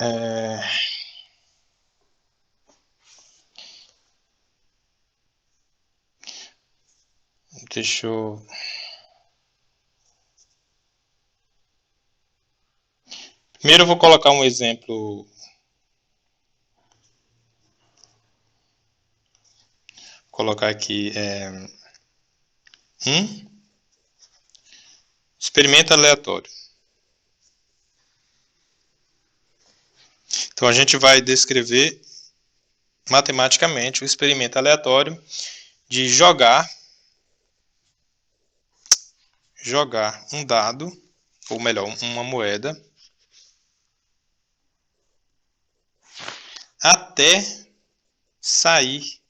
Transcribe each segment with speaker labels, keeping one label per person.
Speaker 1: É, deixa eu... Primeiro eu vou colocar um exemplo. Colocar aqui um experimento aleatório. Então a gente vai descrever matematicamente o experimento aleatório de jogar um dado, ou melhor, uma moeda, até sair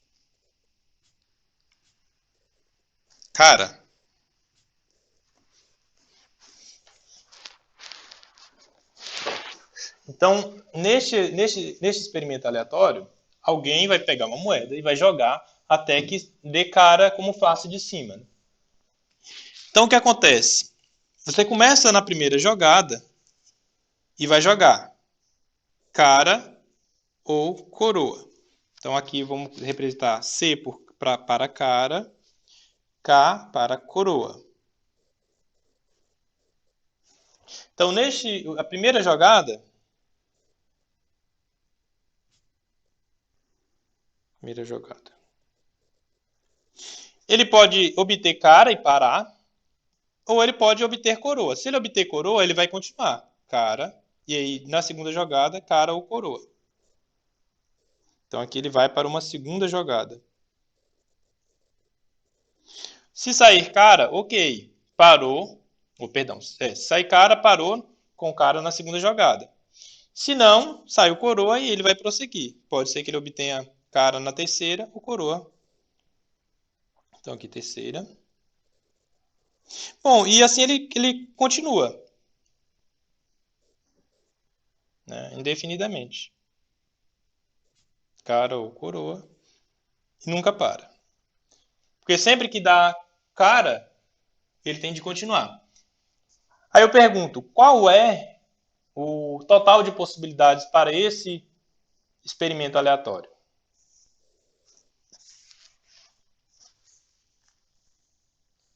Speaker 1: cara. Então, neste experimento aleatório, alguém vai pegar uma moeda e vai jogar até que dê cara como face de cima. Então, o que acontece? Você começa na primeira jogada e vai jogar cara ou coroa. Então, aqui vamos representar C para cara, K para coroa. Então, a primeira jogada, ele pode obter cara e parar, ou ele pode obter coroa. Se ele obter coroa, ele vai continuar. Cara, e aí na segunda jogada, cara ou coroa. Então aqui ele vai para uma segunda jogada. Se sair cara, ok. Parou. Perdão. Se sair cara, parou com cara na segunda jogada. Se não, saiu coroa e ele vai prosseguir. Pode ser que ele obtenha cara na terceira ou coroa. Então aqui terceira. Bom, e assim ele continua. Né, indefinidamente. Cara ou coroa. E nunca para. Porque sempre que dá cara, ele tem de continuar. Aí eu pergunto, qual é o total de possibilidades para esse experimento aleatório?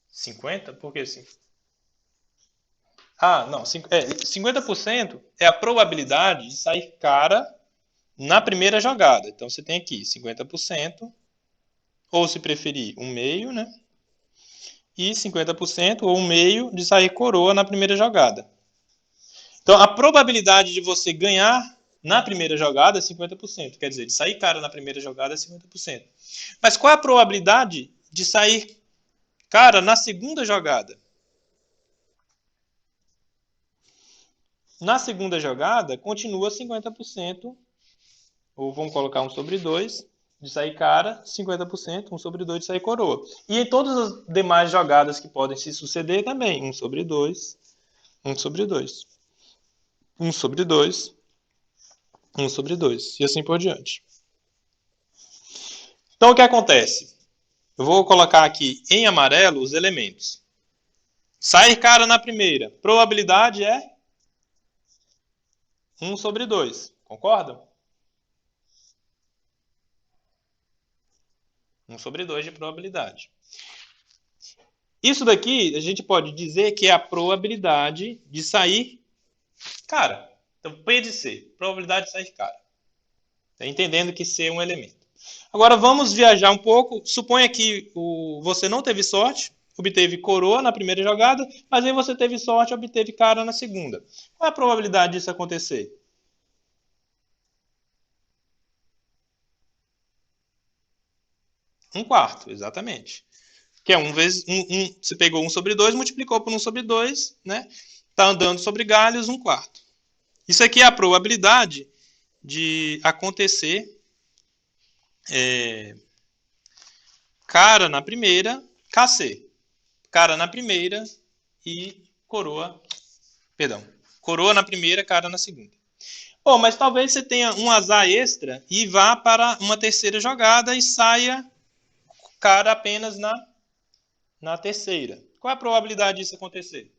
Speaker 1: 50? Por que sim? Ah, não. 50% é a probabilidade de sair cara na primeira jogada. Então você tem aqui 50%, ou se preferir, um meio, né? E 50% ou um meio de sair coroa na primeira jogada. Então a probabilidade de você ganhar na primeira jogada é 50%. Quer dizer, de sair cara na primeira jogada é 50%. Mas qual é a probabilidade de sair cara na segunda jogada? Na segunda jogada, continua 50%, ou vamos colocar 1 sobre 2, de sair cara, 50%, 1 sobre 2 de sair coroa. E em todas as demais jogadas que podem se suceder também, 1 sobre 2, 1 sobre 2, 1 sobre 2, 1 sobre 2, e assim por diante. Então o que acontece? Eu vou colocar aqui em amarelo os elementos. Sair cara na primeira, probabilidade é 1 sobre 2, concordam? 1 sobre 2 de probabilidade. Isso daqui a gente pode dizer que é a probabilidade de sair cara. Então, P de C, probabilidade de sair cara. Tá entendendo que C é um elemento. Agora vamos viajar um pouco. Suponha que você não teve sorte, obteve coroa na primeira jogada, mas aí você teve sorte e obteve cara na segunda. Qual é a probabilidade disso acontecer? 1/4, exatamente. Que é 1 vezes. Você pegou 1 sobre 2, multiplicou por 1 sobre 2, né? Está andando sobre galhos, 1/4. Isso aqui é a probabilidade de acontecer cara na primeira, KC. Cara na primeira e coroa. Perdão. Coroa na primeira, cara na segunda. Bom, mas talvez você tenha um azar extra e vá para uma terceira jogada e saia cara apenas na terceira. Qual é a probabilidade disso acontecer?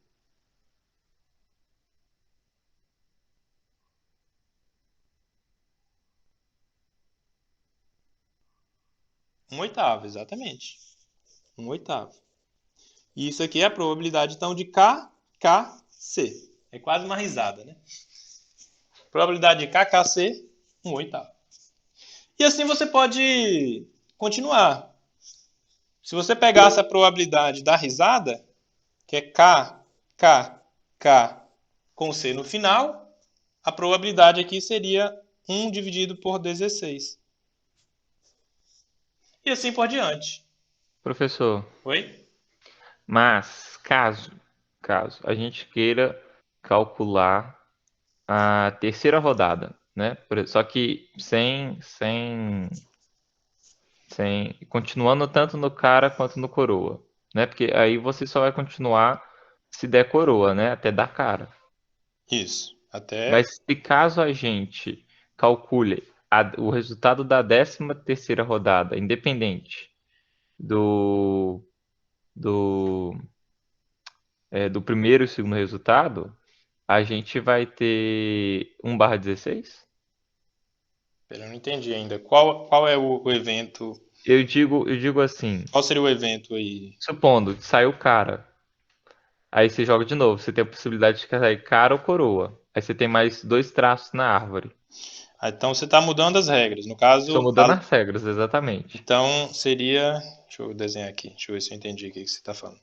Speaker 1: Um oitavo, exatamente. Um oitavo. E isso aqui é a probabilidade, então, de KKC. É quase uma risada, né? Probabilidade de KKC, um oitavo. E assim você pode continuar. Se você pegasse a probabilidade da risada, que é K, K, K com C no final, a probabilidade aqui seria 1 dividido por 16. E assim por diante.
Speaker 2: Professor,
Speaker 1: Oi?
Speaker 2: mas caso a gente queira calcular a terceira rodada, né? Só que continuando tanto no cara quanto no coroa, né? Porque aí você só vai continuar se der coroa, né? Até dar cara.
Speaker 1: Isso. Até.
Speaker 2: Mas se caso a gente calcule o resultado da 13ª rodada, independente do, do, do primeiro e segundo resultado, a gente vai ter 1/16?
Speaker 1: Pera, eu não entendi ainda. Qual é o evento?
Speaker 2: Eu digo assim,
Speaker 1: Qual seria o evento aí?
Speaker 2: supondo que saiu cara, aí você joga de novo, você tem a possibilidade de sair cara ou coroa. Aí você tem mais dois traços na árvore.
Speaker 1: Ah, então você está mudando as regras. No
Speaker 2: Estou
Speaker 1: caso,
Speaker 2: mudando as regras, exatamente.
Speaker 1: então seria. Deixa eu desenhar aqui. Deixa eu ver se eu entendi o que você está falando.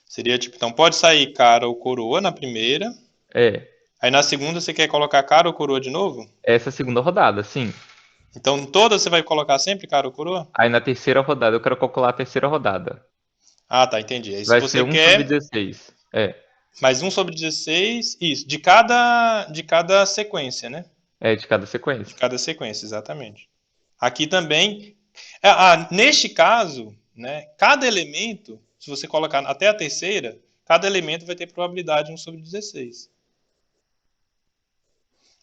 Speaker 1: Seria tipo, então pode sair cara ou coroa na primeira.
Speaker 2: É,
Speaker 1: Aí na segunda você quer colocar cara ou coroa de novo?
Speaker 2: essa é a segunda rodada, sim.
Speaker 1: Então em todas você vai colocar sempre cara ou coroa?
Speaker 2: Aí na terceira rodada, eu quero calcular a terceira rodada.
Speaker 1: Ah, tá, entendi. Aí se
Speaker 2: Vai ser
Speaker 1: você
Speaker 2: 1/16.
Speaker 1: quer
Speaker 2: É,
Speaker 1: mais 1/16, isso, de cada sequência, né?
Speaker 2: de cada
Speaker 1: De
Speaker 2: sequência.
Speaker 1: cada sequência, exatamente. Aqui também. Neste caso, né, cada elemento, se você colocar até a terceira, cada elemento vai ter probabilidade de 1/16.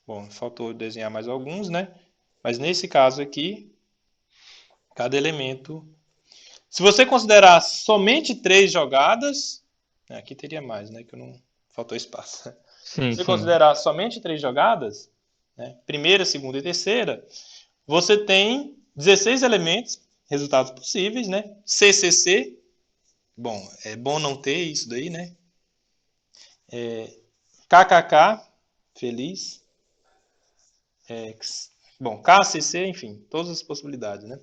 Speaker 1: Bom, faltou desenhar mais alguns, né? Mas nesse caso aqui, cada elemento. Se você considerar somente 3 jogadas, aqui teria mais, né? Que eu não. Faltou espaço.
Speaker 2: Sim,
Speaker 1: Se você
Speaker 2: sim.
Speaker 1: considerar somente 3 jogadas, né, primeira, segunda e terceira, você tem 16 elementos, resultados possíveis, né? CCC, bom, é bom não ter isso daí, né? KKK, feliz. Bom, KCC, enfim, todas as possibilidades, né?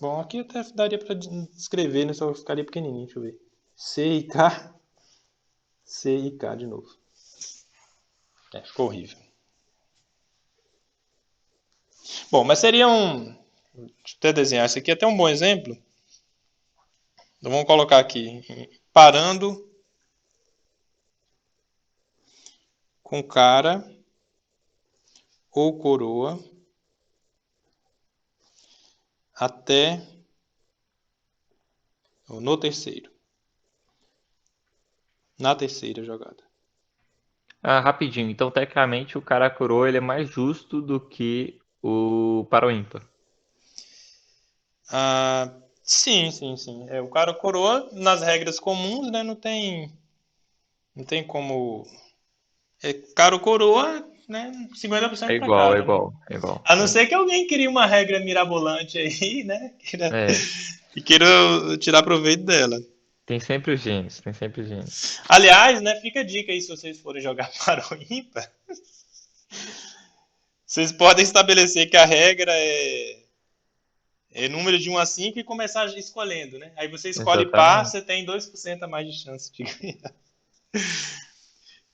Speaker 1: Bom, aqui até daria para escrever, né? Só ficaria pequenininho, deixa eu ver. C e K, C e K de novo. Ficou horrível. Bom, mas seria um. Deixa eu até desenhar isso aqui, até um bom exemplo. Então vamos colocar aqui, parando com cara ou coroa até no terceiro, na terceira jogada.
Speaker 2: Ah, rapidinho. Então, tecnicamente, o cara coroa ele é mais justo do que o para o ímpar.
Speaker 1: Sim, sim, sim. O cara coroa nas regras comuns, né? Não tem como. Cara ou coroa, né?
Speaker 2: É
Speaker 1: 50% para
Speaker 2: igual, é
Speaker 1: cada, né?
Speaker 2: igual, é igual.
Speaker 1: A não
Speaker 2: É.
Speaker 1: ser que alguém crie uma regra mirabolante aí, né?
Speaker 2: É,
Speaker 1: E queira tirar proveito dela.
Speaker 2: tem sempre os gênios, tem sempre os gênios.
Speaker 1: Aliás, né? Fica a dica aí se vocês forem jogar para o ímpar. Vocês podem estabelecer que a regra é número de 1 a 5 e começar escolhendo, né? Aí você escolhe par,
Speaker 2: Exatamente.
Speaker 1: você tem 2% a mais de chance de ganhar.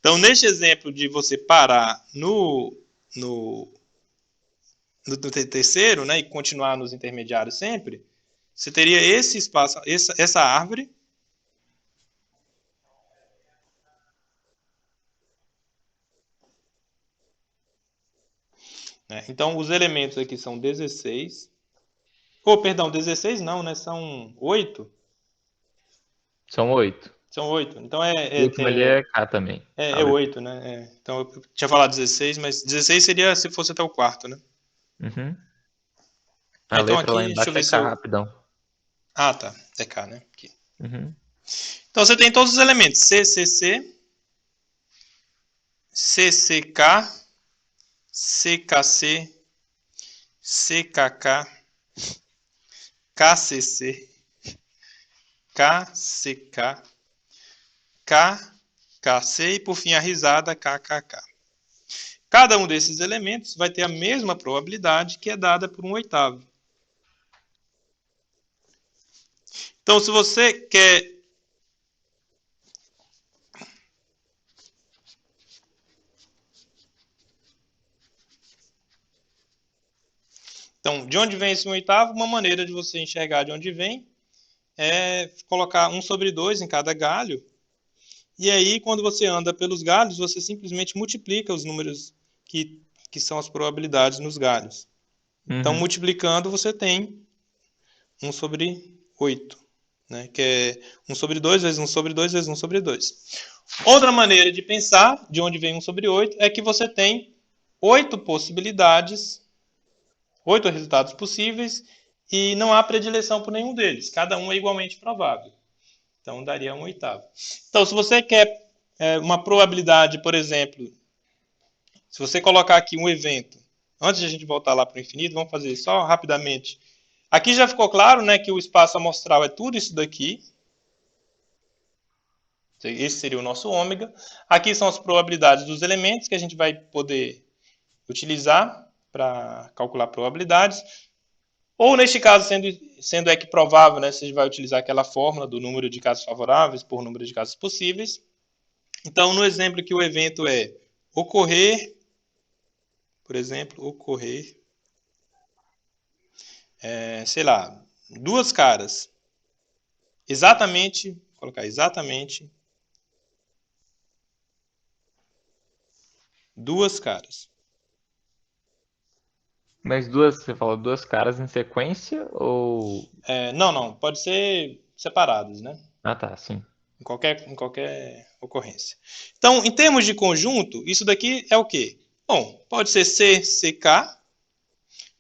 Speaker 1: Então, neste exemplo de você parar no, no terceiro, né, e continuar nos intermediários sempre, você teria esse espaço, essa árvore, né? Então, os elementos aqui são 16. Perdão, 16 não, né? São 8.
Speaker 2: São 8.
Speaker 1: São 8. Então
Speaker 2: O último ali é K também.
Speaker 1: é
Speaker 2: A letra.
Speaker 1: 8, né? Então eu tinha falado 16, mas 16 seria se fosse até o quarto, né?
Speaker 2: Uhum. A
Speaker 1: Então
Speaker 2: letra lá
Speaker 1: aqui, deixa eu
Speaker 2: embaixo é
Speaker 1: ver se
Speaker 2: K,
Speaker 1: eu.
Speaker 2: rapidão.
Speaker 1: Ah, tá. É K, né? Aqui.
Speaker 2: Uhum.
Speaker 1: Então você tem todos os elementos: CCC, CCK, CKC, CKK, KCC, KCK, KKC e, por fim, a risada KKK. Cada um desses elementos vai ter a mesma probabilidade que é dada por 1/8. Então, se você quer... Então, de onde vem esse 1/8? Uma maneira de você enxergar de onde vem é colocar 1/2 em cada galho. E aí, quando você anda pelos galhos, você simplesmente multiplica os números que são as probabilidades nos galhos. Então, multiplicando, você tem 1/8, né? Que é 1/2 vezes 1/2 vezes 1/2. Outra maneira de pensar de onde vem 1/8 é que você tem 8 possibilidades, 8 resultados possíveis, e não há predileção por nenhum deles. Cada um é igualmente provável. Então, daria 1/8. Então, se você quer uma probabilidade, por exemplo, se você colocar aqui um evento, antes de a gente voltar lá para o infinito, vamos fazer só rapidamente. Aqui já ficou claro, né, que o espaço amostral é tudo isso daqui. Esse seria o nosso ômega. Aqui são as probabilidades dos elementos que a gente vai poder utilizar para calcular probabilidades. Ou, neste caso, sendo equiprovável, né, você vai utilizar aquela fórmula do número de casos favoráveis por número de casos possíveis. Então, no exemplo que o evento é ocorrer, por exemplo, ocorrer, sei lá, duas caras. Exatamente, vou colocar exatamente duas caras.
Speaker 2: Mas você falou duas caras em sequência ou...
Speaker 1: Não, pode ser separados, né?
Speaker 2: Ah, tá, sim.
Speaker 1: Em qualquer ocorrência. Então, em termos de conjunto, isso daqui é o quê? Bom, pode ser C, CK,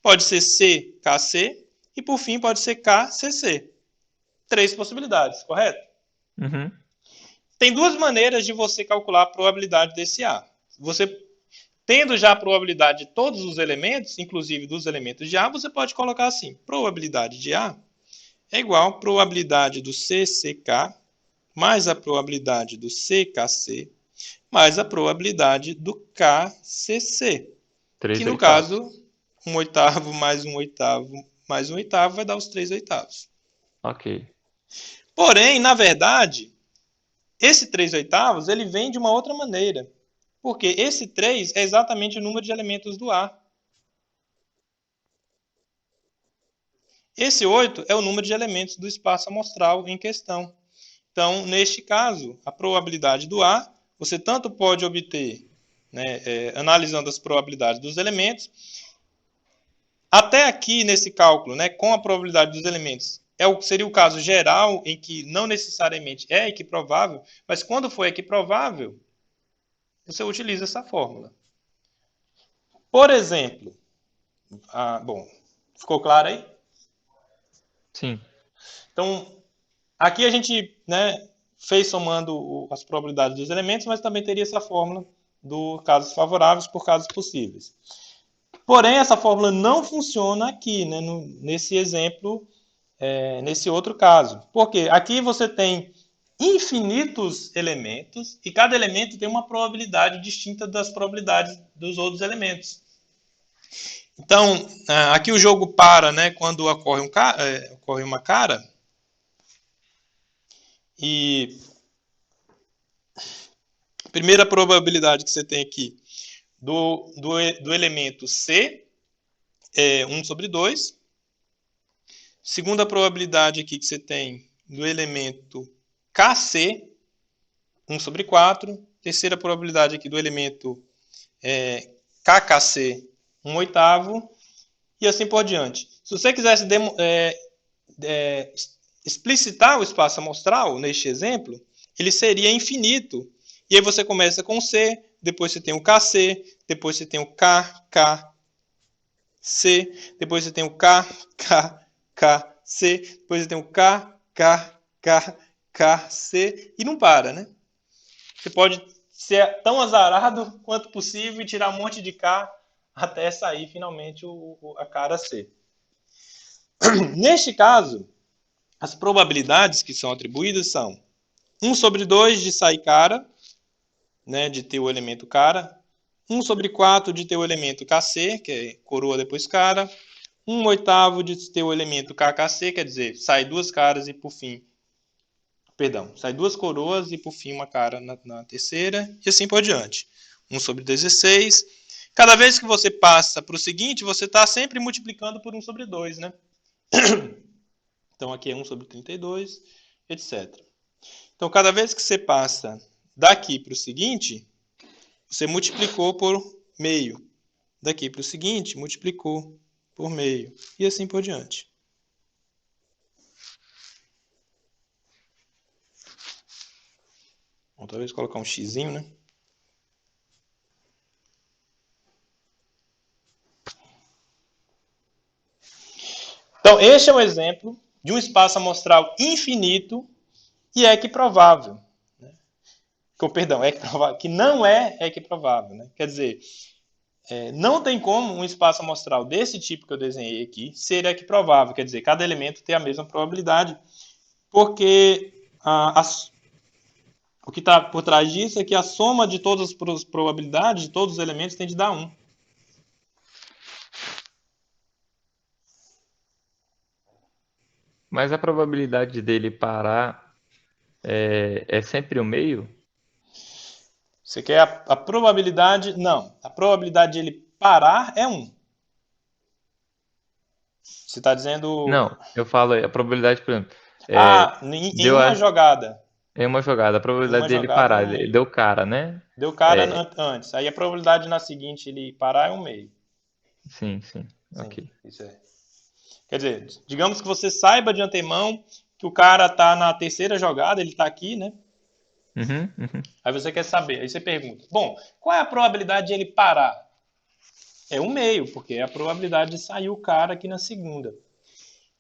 Speaker 1: pode ser C, KC, e por fim pode ser K, CC. 3 possibilidades, correto?
Speaker 2: Uhum.
Speaker 1: Tem duas maneiras de você calcular a probabilidade desse A. Você, tendo já a probabilidade de todos os elementos, inclusive dos elementos de A, você pode colocar assim: probabilidade de A é igual a probabilidade do CCK mais a probabilidade do CKC mais a probabilidade do KCC. Que no
Speaker 2: 3/8.
Speaker 1: caso, 1/8 mais 1/8 mais 1/8 vai dar os 3/8.
Speaker 2: Ok.
Speaker 1: Porém, na verdade, esse 3/8 ele vem de uma outra maneira. Porque esse 3 é exatamente o número de elementos do A. Esse 8 é o número de elementos do espaço amostral em questão. Então, neste caso, a probabilidade do A, você tanto pode obter, né, analisando as probabilidades dos elementos. Até aqui, nesse cálculo, né, com a probabilidade dos elementos, seria o caso geral, em que não necessariamente é equiprovável, mas quando for equiprovável, você utiliza essa fórmula. Por exemplo, bom, ficou claro aí?
Speaker 2: Sim.
Speaker 1: Então, aqui a gente, né, fez somando as probabilidades dos elementos, mas também teria essa fórmula do casos favoráveis por casos possíveis. Porém, essa fórmula não funciona aqui, né, nesse exemplo, nesse outro caso. Porque aqui você tem infinitos elementos e cada elemento tem uma probabilidade distinta das probabilidades dos outros elementos. Então, aqui o jogo para, né, quando ocorre uma cara. E a primeira probabilidade que você tem aqui do elemento C é 1/2. Segunda probabilidade aqui que você tem do elemento KC, 1/4. Terceira probabilidade aqui do elemento KKC, 1/8. E assim por diante. Se você quisesse explicitar o espaço amostral neste exemplo, ele seria infinito. E aí você começa com o C, depois você tem o KC, depois você tem o KKC, depois você tem o KKKC, depois você tem o KKKKC, e não para, né? Você pode ser tão azarado quanto possível e tirar um monte de K até sair finalmente a cara C. Neste caso, as probabilidades que são atribuídas são 1 sobre 2 de sair cara, né, de ter o elemento cara, 1 sobre 4 de ter o elemento KC, que é coroa depois cara, 1/8 de ter o elemento KKC, quer dizer, sai duas caras e por fim, sai duas coroas e por fim uma cara na terceira, e assim por diante. 1 sobre 16. Cada vez que você passa para o seguinte, você está sempre multiplicando por 1 sobre 2, né? Então aqui é 1 sobre 32, etc. Então cada vez que você passa daqui para o seguinte, você multiplicou por meio. Daqui para o seguinte, multiplicou por meio. E assim por diante. Vou talvez colocar um xizinho, né? Então, este é um exemplo de um espaço amostral infinito e equiprovável. Né? Perdão, equiprovável, que não é equiprovável. Né? Quer dizer, não tem como um espaço amostral desse tipo que eu desenhei aqui ser equiprovável. Quer dizer, cada elemento tem a mesma probabilidade, porque o que está por trás disso é que a soma de todas as probabilidades de todos os elementos tem de dar 1.
Speaker 2: Mas a probabilidade dele parar é sempre o meio?
Speaker 1: Você quer a probabilidade? Não. A probabilidade de ele parar é 1. Você está dizendo...
Speaker 2: Não, eu falo a probabilidade, por exemplo,
Speaker 1: em
Speaker 2: deu
Speaker 1: uma jogada.
Speaker 2: em uma jogada, a
Speaker 1: Em
Speaker 2: probabilidade
Speaker 1: uma
Speaker 2: dele
Speaker 1: jogada é
Speaker 2: parar,
Speaker 1: um meio.
Speaker 2: deu cara, né?
Speaker 1: Deu cara
Speaker 2: É,
Speaker 1: antes. Aí a probabilidade na seguinte ele parar é um meio.
Speaker 2: sim, sim,
Speaker 1: Sim,
Speaker 2: ok.
Speaker 1: isso é. Quer dizer, digamos que você saiba de antemão que o cara está na terceira jogada, ele está aqui, né?
Speaker 2: Uhum, uhum.
Speaker 1: Aí você quer saber, aí você pergunta, bom, qual é a probabilidade de ele parar? É um meio, porque é a probabilidade de sair o cara aqui na segunda.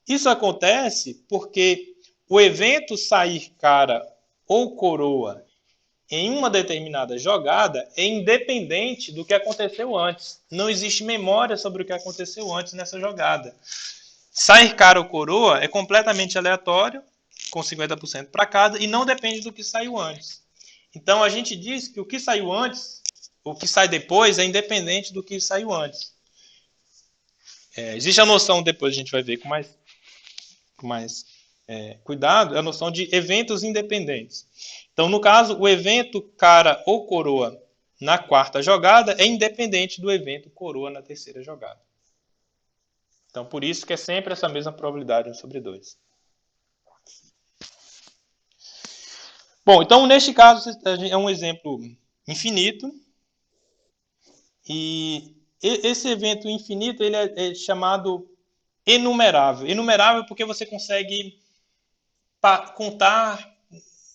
Speaker 1: Isso acontece porque o evento sair cara ou coroa em uma determinada jogada é independente do que aconteceu antes. Não existe memória sobre o que aconteceu antes nessa jogada. Sair cara ou coroa é completamente aleatório, com 50% para cada, e não depende do que saiu antes. Então a gente diz que o que saiu antes, o que sai depois, é independente do que saiu antes. Existe a noção, depois a gente vai ver com mais cuidado, é a noção de eventos independentes. Então, no caso, o evento cara ou coroa na quarta jogada é independente do evento coroa na terceira jogada. Então, por isso que é sempre essa mesma probabilidade 1 sobre 2. Bom, então, neste caso, é um exemplo infinito. E esse evento infinito ele é chamado enumerável. Enumerável porque você consegue contar,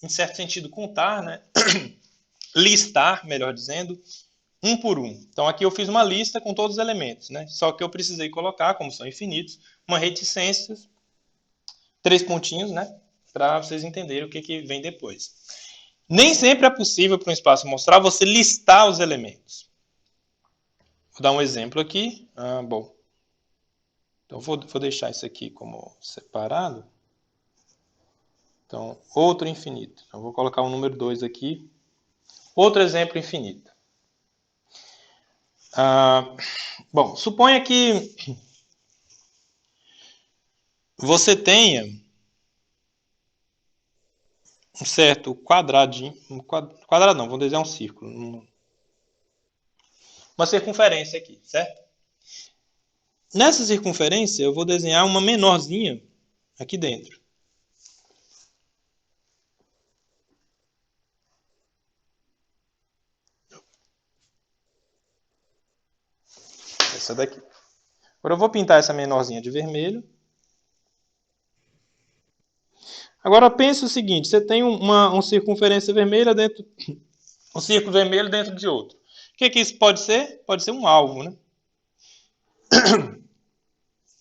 Speaker 1: em certo sentido, contar, né? Listar, melhor dizendo, um por um. Então aqui eu fiz uma lista com todos os elementos, né? Só que eu precisei colocar, como são infinitos, uma reticência, 3 pontinhos, né? Para vocês entenderem o que vem depois. Nem sempre é possível para um espaço amostral você listar os elementos. Vou dar um exemplo aqui. Bom. Então vou deixar isso aqui como separado. Então, outro infinito. Então, vou colocar o número 2 aqui. Outro exemplo infinito. Bom, suponha que você tenha um certo quadradinho. Quadrado não, vou desenhar um círculo. Uma circunferência aqui, certo? Nessa circunferência, eu vou desenhar uma menorzinha aqui dentro. Essa daqui. Agora eu vou pintar essa menorzinha de vermelho. Agora pense o seguinte, você tem uma circunferência vermelha dentro, um círculo vermelho dentro de outro. O que isso pode ser? Pode ser um alvo, né?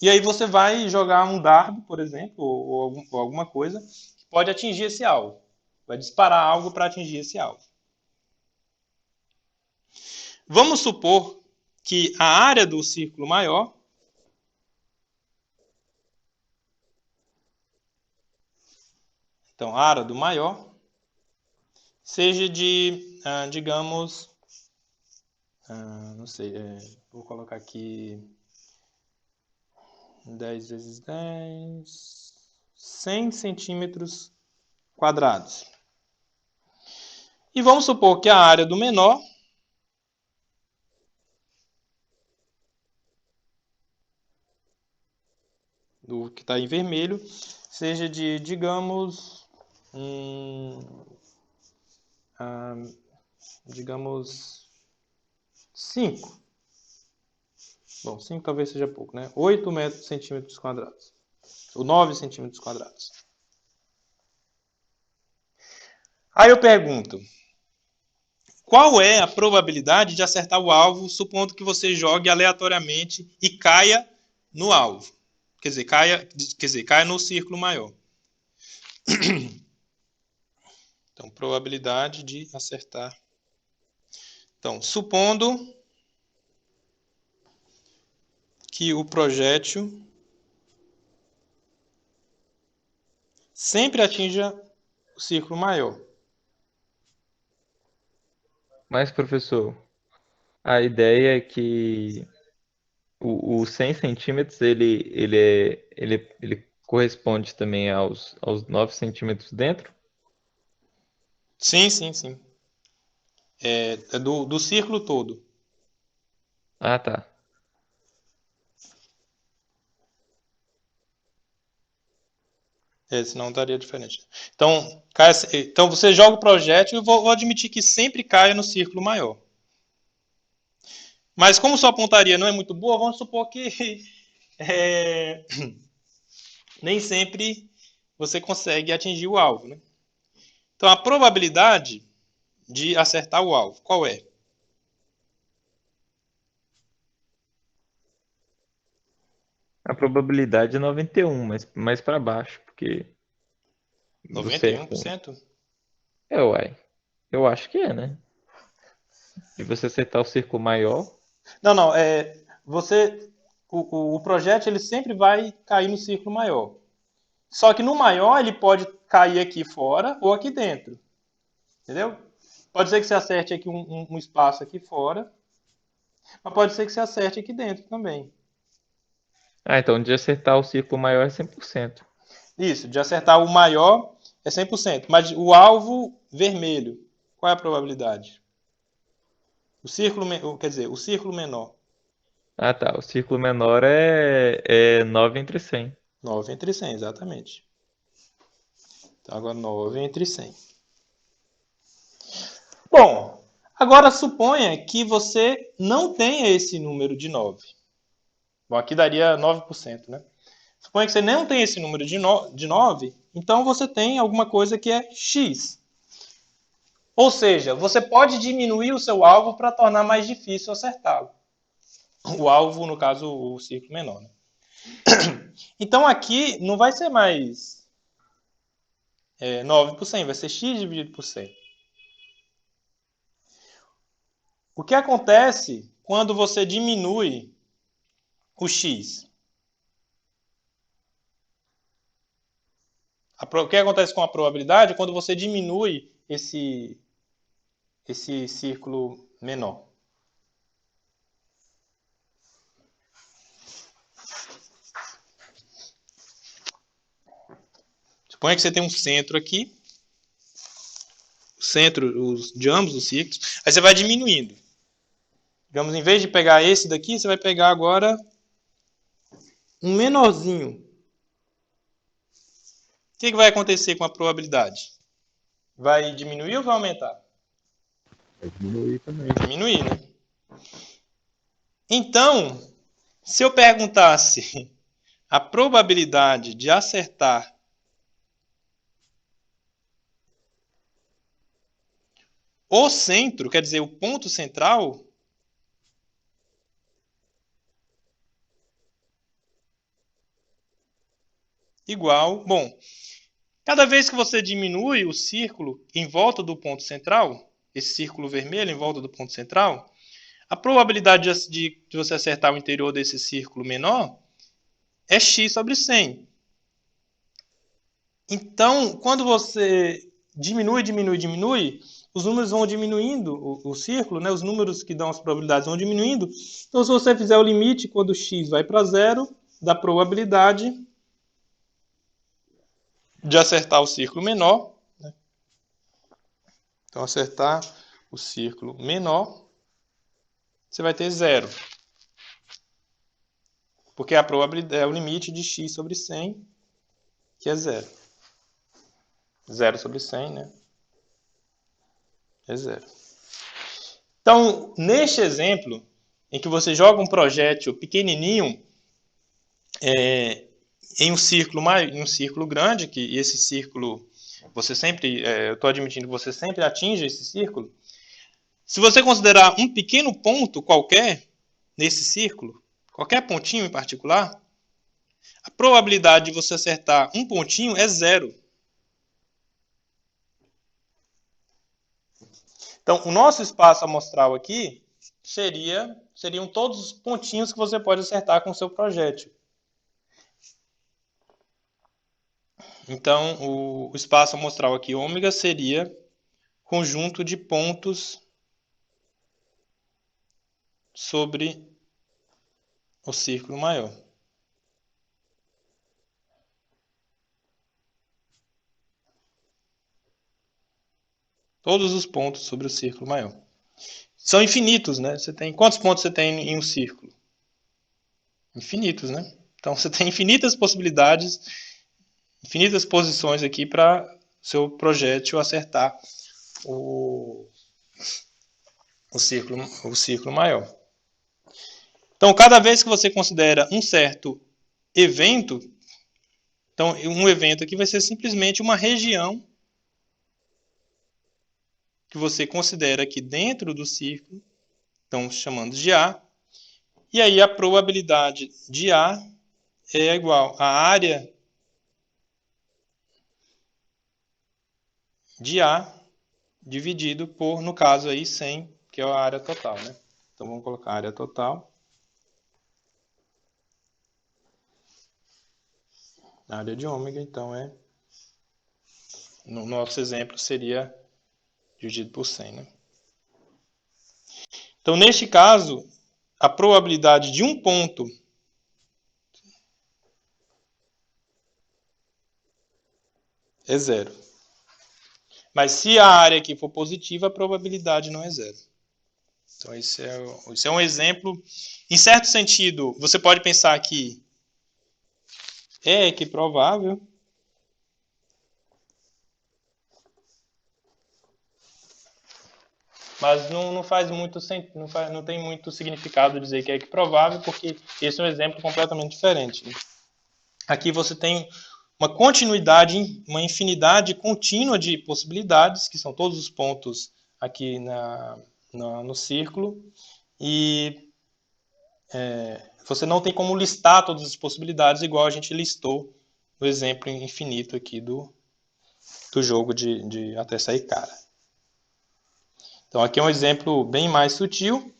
Speaker 1: E aí você vai jogar um dardo, por exemplo, ou alguma coisa que pode atingir esse alvo. Vai disparar algo para atingir esse alvo. Vamos supor que a área do círculo maior então, a área do maior seja de, digamos, não sei, vou colocar aqui 10 vezes 10, 100 centímetros quadrados. E vamos supor que a área do menor do que está em vermelho seja de, digamos, digamos 5. Bom, 5 talvez seja pouco, né? 8 centímetros quadrados. Ou 9 centímetros quadrados. Aí eu pergunto, qual é a probabilidade de acertar o alvo, supondo que você jogue aleatoriamente e caia no alvo? Quer dizer, caia no círculo maior. Então, probabilidade de acertar. Então, supondo que o projétil sempre atinja o círculo maior.
Speaker 2: Mas, professor, a ideia é que o 100 centímetros ele corresponde também aos 9 centímetros dentro?
Speaker 1: Sim, sim, sim. É do círculo todo.
Speaker 2: Ah, tá.
Speaker 1: Senão estaria diferente. Então você joga o projétil e vou admitir que sempre caia no círculo maior. Mas como sua pontaria não é muito boa, vamos supor que nem sempre você consegue atingir o alvo. Né? Então a probabilidade de acertar o alvo, qual é?
Speaker 2: A probabilidade é 91, mas mais para baixo, porque do cerco.
Speaker 1: 91%?
Speaker 2: Uai. Eu acho que é, né? E você acertar o círculo maior.
Speaker 1: Não, não. O projétil ele sempre vai cair no círculo maior. Só que no maior ele pode cair aqui fora ou aqui dentro. Entendeu? Pode ser que você acerte aqui um espaço aqui fora, mas pode ser que você acerte aqui dentro também.
Speaker 2: Ah, então de acertar o círculo maior é 100%.
Speaker 1: Isso, de acertar o maior é 100%. Mas o alvo vermelho, qual é a probabilidade? Quer dizer, o círculo menor.
Speaker 2: Ah, tá. O círculo menor é 9 entre 100.
Speaker 1: 9 entre 100, exatamente. Então agora 9 entre 100. Bom, agora suponha que você não tenha esse número de 9. Bom, aqui daria 9%, né? Suponha que você não tem esse número de 9, então você tem alguma coisa que é x. Ou seja, você pode diminuir o seu alvo para tornar mais difícil acertá-lo. O alvo, no caso, o círculo menor. Né? Então aqui não vai ser mais 9 por 100, vai ser x dividido por 100. O que acontece quando você diminui o x? O que acontece com a probabilidade quando você diminui esse círculo menor? Suponha que você tem um centro aqui, o centro de ambos os círculos, aí você vai diminuindo. Digamos, em vez de pegar esse daqui, você vai pegar agora um menorzinho. O que vai acontecer com a probabilidade? Vai diminuir ou vai aumentar?
Speaker 2: Vai diminuir também.
Speaker 1: Vai diminuir, né? Então, se eu perguntasse a probabilidade de acertar o centro, quer dizer, o ponto central, igual. Bom, cada vez que você diminui o círculo em volta do ponto central, esse círculo vermelho em volta do ponto central, A probabilidade de você acertar o interior desse círculo menor é x sobre 100. Então, quando você diminui, os números vão diminuindo, o círculo, né, os números que dão as probabilidades vão diminuindo. Então, se você fizer o limite quando x vai para zero, da probabilidade de acertar o círculo menor, né? Então, acertar o círculo menor, você vai ter zero. Porque a probabilidade é o limite de x sobre 100, que é zero. Zero sobre 100, né? É zero. Então, neste exemplo, em que você joga um projétil pequenininho em um círculo grande, que esse círculo, você sempre, eu estou admitindo que você sempre atinge esse círculo. Se você considerar um pequeno ponto qualquer nesse círculo, qualquer pontinho em particular, a probabilidade de você acertar um pontinho é zero. Então, o nosso espaço amostral aqui seriam todos os pontinhos que você pode acertar com o seu projétil. Então, o espaço amostral aqui, ômega, seria conjunto de pontos sobre o círculo maior. Todos os pontos sobre o círculo maior. São infinitos, né? Quantos pontos você tem em um círculo? Infinitos, né? Então você tem infinitas possibilidades, infinitas posições aqui para seu projétil acertar o círculo maior. Então, cada vez que você considera um certo evento, então um evento aqui vai ser simplesmente uma região que você considera aqui dentro do círculo, então chamando de A, e aí a probabilidade de A é igual à área de A dividido por, no caso aí, 100, que é a área total, né? Então vamos colocar a área total. A área de ômega, então, no nosso exemplo, seria dividido por 100, né? Então, neste caso, a probabilidade de um ponto é zero. Mas se a área aqui for positiva, a probabilidade não é zero. Então, esse é um exemplo. Em certo sentido, você pode pensar que é equiprovável. Mas não faz muito não tem muito significado dizer que é equiprovável, porque esse é um exemplo completamente diferente. Aqui você tem uma continuidade, uma infinidade contínua de possibilidades, que são todos os pontos aqui no círculo, e você não tem como listar todas as possibilidades, igual a gente listou no exemplo infinito aqui do jogo de até sair cara. Então, aqui é um exemplo bem mais sutil.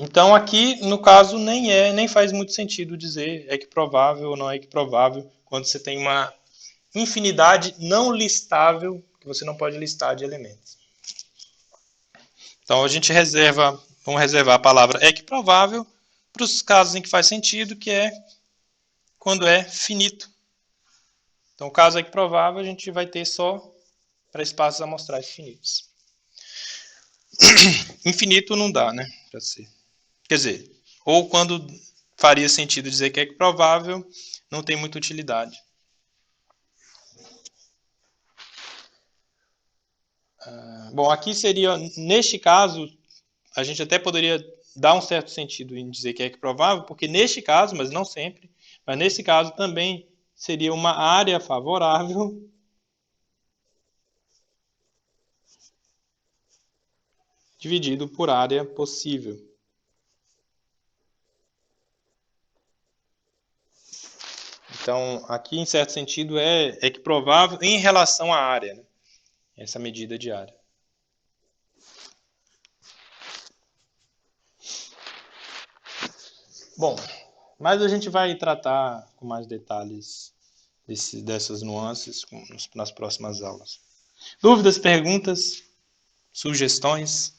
Speaker 1: Então, aqui, no caso, nem faz muito sentido dizer é equiprovável ou não é equiprovável, quando você tem uma infinidade não listável, que você não pode listar de elementos. Então, a gente vamos reservar a palavra equiprovável para os casos em que faz sentido, que é quando é finito. Então, o caso equiprovável, a gente vai ter só para espaços amostrais finitos. Infinito não dá, né? Para ser. Quer dizer, ou quando faria sentido dizer que é provável, não tem muita utilidade. Bom, aqui seria, neste caso, a gente até poderia dar um certo sentido em dizer que é provável, porque neste caso, mas não sempre, mas nesse caso também seria uma área favorável dividido por área possível. Então, aqui, em certo sentido, é equiprovável em relação à área, né? Essa medida de área. Bom, mas a gente vai tratar com mais detalhes dessas nuances nas próximas aulas. Dúvidas, perguntas, sugestões?